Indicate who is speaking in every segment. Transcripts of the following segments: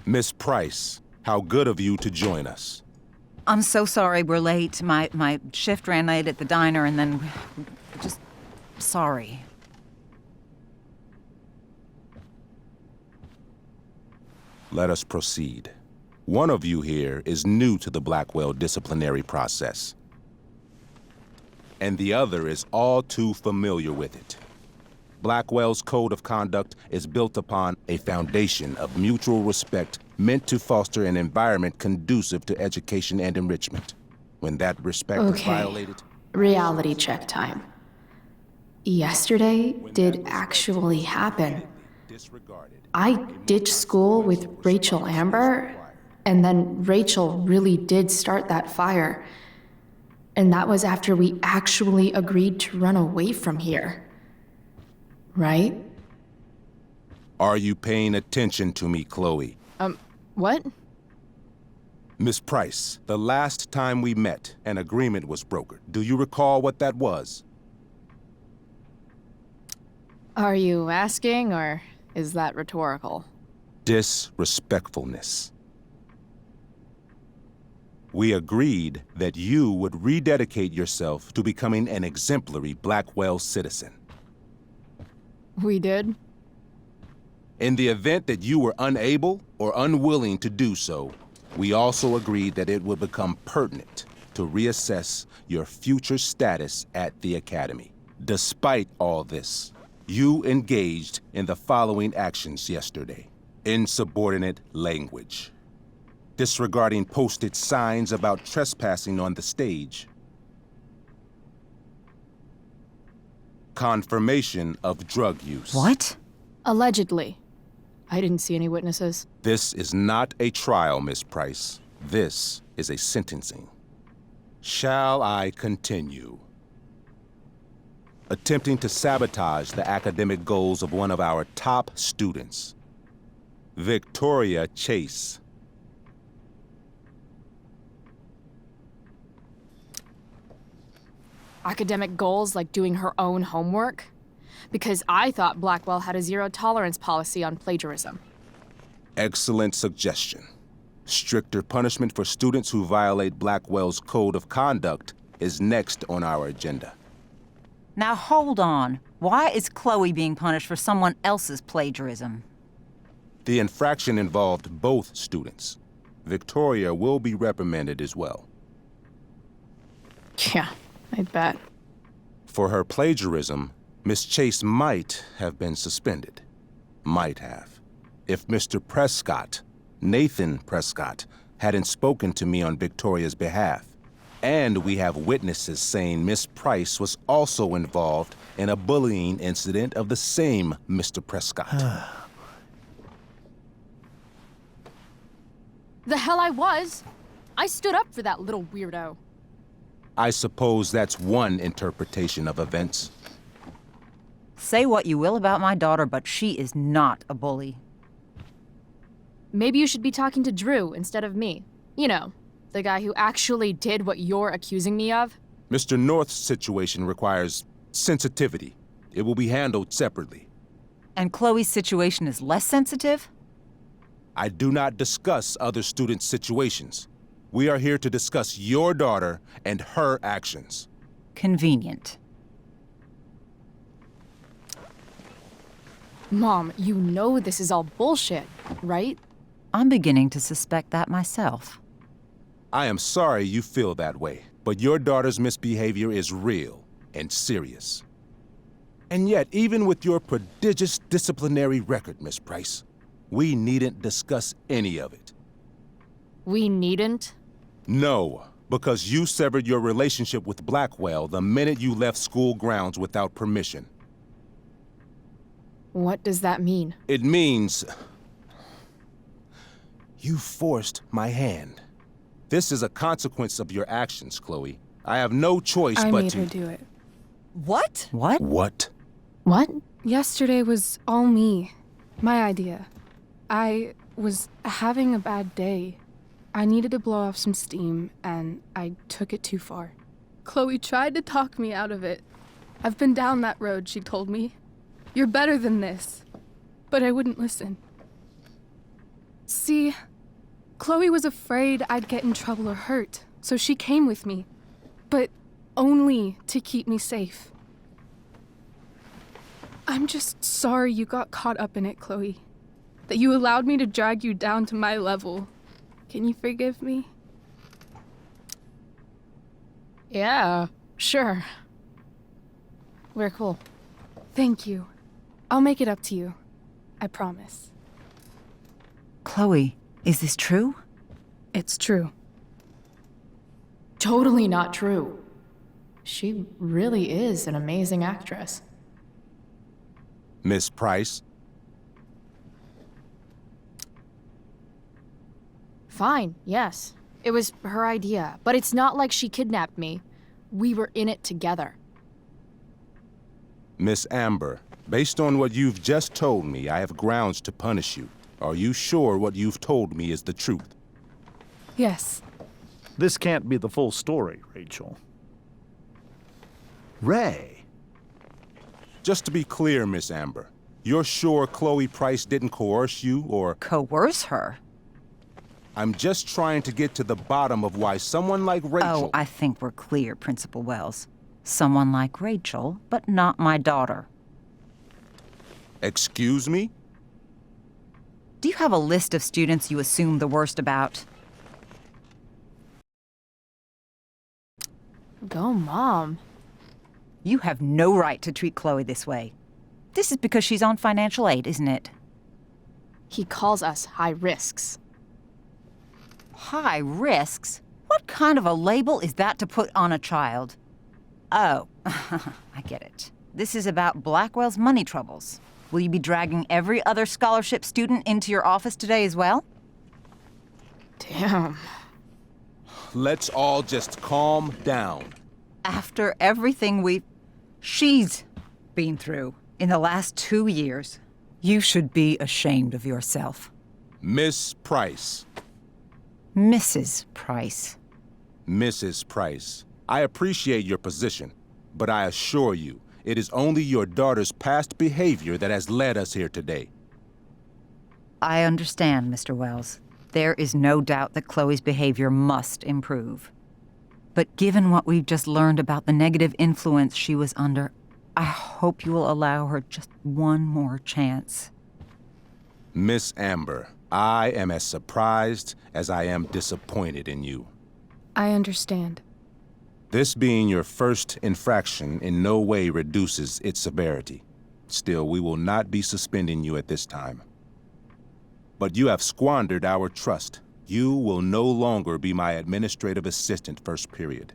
Speaker 1: Miss Price, how good of you to join us.
Speaker 2: I'm so sorry we're late. My shift ran late at the diner and then... just... sorry.
Speaker 1: Let us proceed. One of you here is new to the Blackwell disciplinary process, and the other is all too familiar with it. Blackwell's code of conduct is built upon a foundation of mutual respect meant to foster an environment conducive to education and enrichment. When that respect is violated...
Speaker 3: Reality check time. Yesterday did actually happen. I ditched school with Rachel Amber, and then Rachel really did start that fire. And that was after we actually agreed to run away from here. Right?
Speaker 1: Are you paying attention to me, Chloe?
Speaker 3: What?
Speaker 1: Miss Price, the last time we met, an agreement was brokered. Do you recall what that was?
Speaker 3: Are you asking, or is that rhetorical?
Speaker 1: Disrespectfulness. We agreed that you would rededicate yourself to becoming an exemplary Blackwell citizen.
Speaker 3: We did?
Speaker 1: In the event that you were unable or unwilling to do so, we also agreed that it would become pertinent to reassess your future status at the Academy. Despite all this, you engaged in the following actions yesterday. Insubordinate language. Disregarding posted signs about trespassing on the stage. Confirmation of drug use.
Speaker 2: What?
Speaker 3: Allegedly. I didn't see any witnesses.
Speaker 1: This is not a trial, Miss Price. This is a sentencing. Shall I continue? Attempting to sabotage the academic goals of one of our top students, Victoria Chase.
Speaker 3: Academic goals like doing her own homework? Because I thought Blackwell had a zero-tolerance policy on plagiarism.
Speaker 1: Excellent suggestion. Stricter punishment for students who violate Blackwell's code of conduct is next on our agenda.
Speaker 2: Now hold on. Why is Chloe being punished for someone else's plagiarism?
Speaker 1: The infraction involved both students. Victoria will be reprimanded as well.
Speaker 3: Yeah, I bet.
Speaker 1: For her plagiarism, Miss Chase might have been suspended. Might have. If Mr. Prescott, Nathan Prescott, hadn't spoken to me on Victoria's behalf. And we have witnesses saying Miss Price was also involved in a bullying incident of the same Mr. Prescott.
Speaker 3: The hell I was! I stood up for that little weirdo.
Speaker 1: I suppose that's one interpretation of events.
Speaker 2: Say what you will about my daughter, but she is not a bully.
Speaker 3: Maybe you should be talking to Drew instead of me. You know, the guy who actually did what you're accusing me of.
Speaker 1: Mr. North's situation requires sensitivity. It will be handled separately.
Speaker 2: And Chloe's situation is less sensitive?
Speaker 1: I do not discuss other students' situations. We are here to discuss your daughter and her actions.
Speaker 2: Convenient.
Speaker 3: Mom, you know this is all bullshit, right?
Speaker 2: I'm beginning to suspect that myself.
Speaker 1: I am sorry you feel that way, but your daughter's misbehavior is real and serious. And yet, even with your prodigious disciplinary record, Miss Price, we needn't discuss any of it.
Speaker 3: We needn't?
Speaker 1: No, because you severed your relationship with Blackwell the minute you left school grounds without permission.
Speaker 3: What does that mean?
Speaker 1: It means... you forced my hand. This is a consequence of your actions, Chloe. I have no choice but to...
Speaker 4: I made her do it.
Speaker 2: What? What?
Speaker 1: What?
Speaker 3: What?
Speaker 4: Yesterday was all me. My idea. I was having a bad day. I needed to blow off some steam, and I took it too far. Chloe tried to talk me out of it. I've been down that road, she told me. You're better than this. But I wouldn't listen. See, Chloe was afraid I'd get in trouble or hurt, so she came with me. But only to keep me safe. I'm just sorry you got caught up in it, Chloe. That you allowed me to drag you down to my level. Can you forgive me?
Speaker 3: Yeah, sure. We're cool.
Speaker 4: Thank you. I'll make it up to you. I promise.
Speaker 2: Chloe, is this true?
Speaker 4: It's true.
Speaker 3: Totally not true. She really is an amazing actress.
Speaker 1: Miss Price?
Speaker 3: Fine, yes. It was her idea, but it's not like she kidnapped me. We were in it together.
Speaker 1: Miss Amber, based on what you've just told me, I have grounds to punish you. Are you sure what you've told me is the truth?
Speaker 4: Yes.
Speaker 5: This can't be the full story, Rachel. Ray.
Speaker 1: Just to be clear, Miss Amber, you're sure Chloe Price didn't coerce you or...
Speaker 2: Coerce her?
Speaker 1: I'm just trying to get to the bottom of why someone like Rachel...
Speaker 2: Oh, I think we're clear, Principal Wells. Someone like Rachel, but not my daughter.
Speaker 1: Excuse me?
Speaker 2: Do you have a list of students you assume the worst about?
Speaker 3: Go, Mom.
Speaker 2: You have no right to treat Chloe this way. This is because she's on financial aid, isn't it?
Speaker 3: He calls us high risks.
Speaker 2: High risks? What kind of a label is that to put on a child? Oh, I get it. This is about Blackwell's money troubles. Will you be dragging every other scholarship student into your office today as well?
Speaker 3: Damn.
Speaker 1: Let's all just calm down.
Speaker 2: After everything she's been through in the last 2 years, you should be ashamed of yourself.
Speaker 1: Miss Price.
Speaker 2: Mrs. Price.
Speaker 1: Mrs. Price, I appreciate your position, but I assure you, it is only your daughter's past behavior that has led us here today.
Speaker 2: I understand, Mr. Wells. There is no doubt that Chloe's behavior must improve. But given what we've just learned about the negative influence she was under, I hope you will allow her just one more chance.
Speaker 1: Miss Amber, I am as surprised as I am disappointed in you.
Speaker 4: I understand.
Speaker 1: This being your first infraction in no way reduces its severity. Still, we will not be suspending you at this time. But you have squandered our trust. You will no longer be my administrative assistant first period.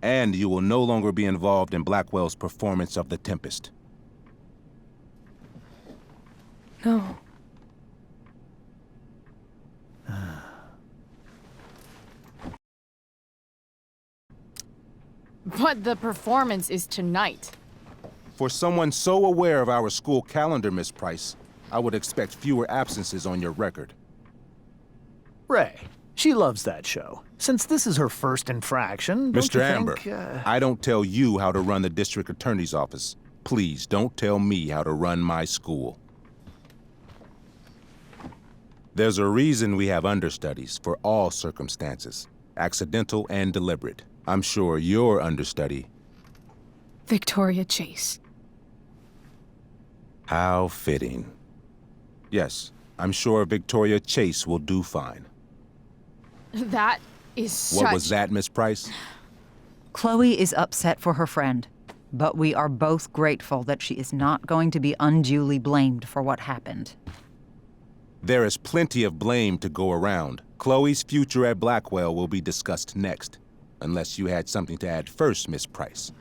Speaker 1: And you will no longer be involved in Blackwell's performance of The Tempest.
Speaker 4: No.
Speaker 3: But the performance is tonight.
Speaker 1: For someone so aware of our school calendar, Miss Price, I would expect fewer absences on your record.
Speaker 5: Ray. She loves that show. Since this is her first infraction, don't
Speaker 1: Mr.
Speaker 5: you
Speaker 1: Amber,
Speaker 5: think,
Speaker 1: I don't tell you how to run the district attorney's office. Please don't tell me how to run my school. There's a reason we have understudies for all circumstances, accidental and deliberate. I'm sure your understudy...
Speaker 4: Victoria Chase.
Speaker 1: How fitting. Yes, I'm sure Victoria Chase will do fine.
Speaker 3: That is such...
Speaker 1: What was that, Miss Price?
Speaker 2: Chloe is upset for her friend, but we are both grateful that she is not going to be unduly blamed for what happened.
Speaker 1: There is plenty of blame to go around. Chloe's future at Blackwell will be discussed next. Unless you had something to add first, Miss Price.